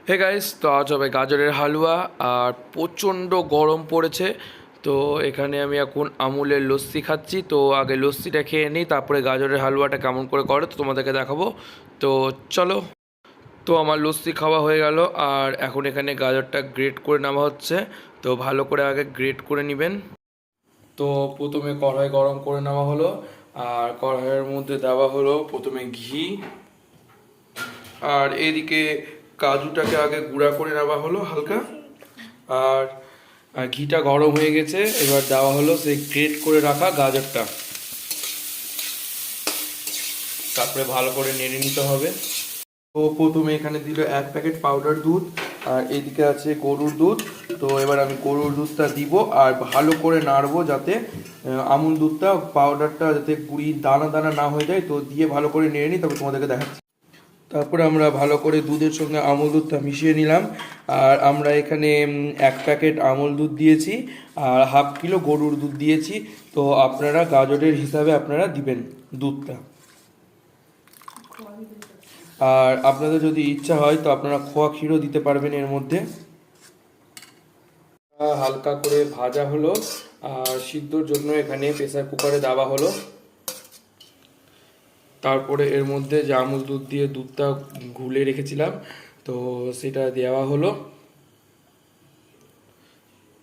Hey guys, তো আজ হবে গাজরের হালুয়া। আর প্রচণ্ড গরম পড়েছে, তো এখানে আমি এখন আমুলের লস্যি খাচ্ছি। তো আগে লস্যিটা খেয়ে নিই, তারপরে গাজরের হালুয়াটা কেমন করে করে তো তোমাদেরকে দেখাবো। তো চলো। তো আমার লস্যি খাওয়া হয়ে গেল, আর এখন এখানে গাজরটা গ্রেট করে নেওয়া হচ্ছে। তো ভালো করে আগে গ্রেট করে নেবেন। তো প্রথমে কড়াই গরম করে নেওয়া হলো, আর কড়াইয়ের মধ্যে দেওয়া হলো প্রথমে ঘি। আর এদিকে কাজুটাকে আগে গুঁড়া করে নেওয়া হলো হালকা। আর ঘিটা গরম হয়ে গেছে, এবার দেওয়া হলো সেই গ্রেট করে রাখা গাজরটা। তারপরে ভালো করে নেড়ে নিতে হবে। তো প্রথমে এখানে দিল 1 প্যাকেট পাউডার দুধ, আর এদিকে আছে গরুর দুধ। তো এবার আমি গরুর দুধটা দিব, আর ভালো করে নাড়বো যাতে আমুল দুধটা পাউডারটা যাতে গুঁড়ি দানা দানা না হয়ে যায়। তো দিয়ে ভালো করে নেড়ে নিই, তবে তোমাদেরকে দেখাচ্ছি। তারপরে আমরা ভালো করে দুধের সঙ্গে আমুল দুধটা মিশিয়ে নিলাম। আর আমরা এখানে 1 প্যাকেট আমুল দুধ দিয়েছি, আর হাফ কিলো গরুর দুধ দিয়েছি। তো আপনারা গাজরের হিসাবে আপনারা দিবেন দুধটা। আর আপনাদের যদি ইচ্ছা হয় তো আপনারা খোয়া ক্ষীরও দিতে পারবেন এর মধ্যে। হালকা করে ভাজা হলো, আর সিদ্ধর জন্য এখানে প্রেসার কুকারে দেওয়া হলো। তারপরে এর মধ্যে যে আমুল দুধ দিয়ে দুধটা গুলে রেখেছিলাম, তো সেটা দেওয়া হলো।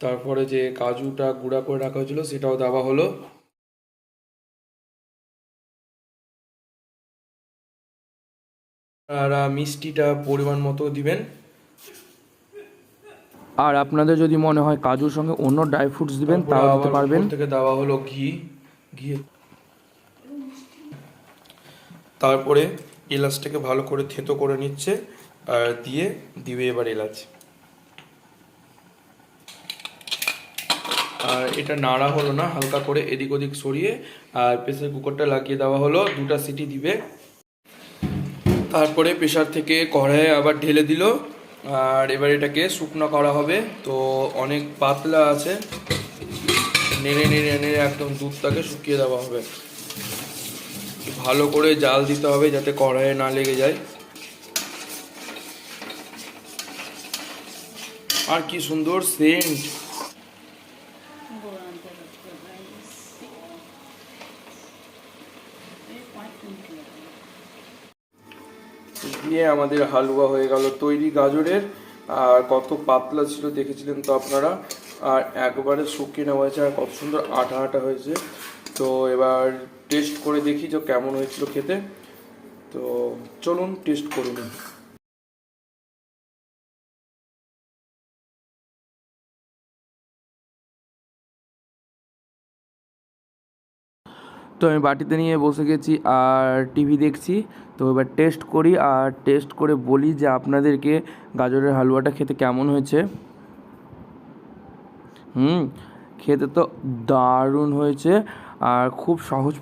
তারপরে যে কাজুটা গুঁড়া করে রাখা হয়েছিল সেটাও দেওয়া হলো। আর মিষ্টিটা পরিমাণ মতো দিবেন। আর আপনাদের যদি মনে হয় কাজুর সঙ্গে অন্য ড্রাই ফ্রুটস দিবেন তাও দিতে পারবেন। থেকে দেওয়া হলো ঘি। ঘি তারপরে এলাচটাকে ভালো করে থেতো করে নিচ্ছে, আর দিয়ে দিবে এবার এলাচ। আর এটা নাড়া হলো না, হালকা করে এদিক ওদিক সরিয়ে আর প্রেসার কুকারটা লাগিয়ে দেওয়া হলো। 2টা সিটি দিবে। তারপরে প্রেসার থেকে কড়াইয়ে আবার ঢেলে দিল, আর এবার এটাকে শুকনো করা হবে। তো অনেক পাতলা আছে, নেড়ে নেড়ে নেড়ে একদম দুধটাকে শুকিয়ে দেওয়া হবে। ভালো করে জাল দিতে হবে যাতে কড়াইয়ে না লেগে যায়। আর কি সুন্দর সেন্ট! দিয়ে আমাদের হালুয়া হয়ে গেল তৈরি গাজরের। আর কত পাতলা ছিল দেখেছিলেন তো আপনারা। আর একবারে শুকিয়ে নেওয়া হয়েছে, আর কত সুন্দর আঠা আঠা হয়েছে। তো এবার টেস্ট করে দেখি যে কেমন হয়েছিল খেতে। তো চলুন টেস্ট করে নিই। তো আমি বাটিতে নিয়ে বসে গেছি আর টিভি দেখছি। তো এবার টেস্ট করি, আর টেস্ট করে বলি যে আপনাদেরকে গাজরের হালুয়াটা খেতে কেমন হয়েছে। খেতে তো দারুণ হয়েছে, আর খুব সহজ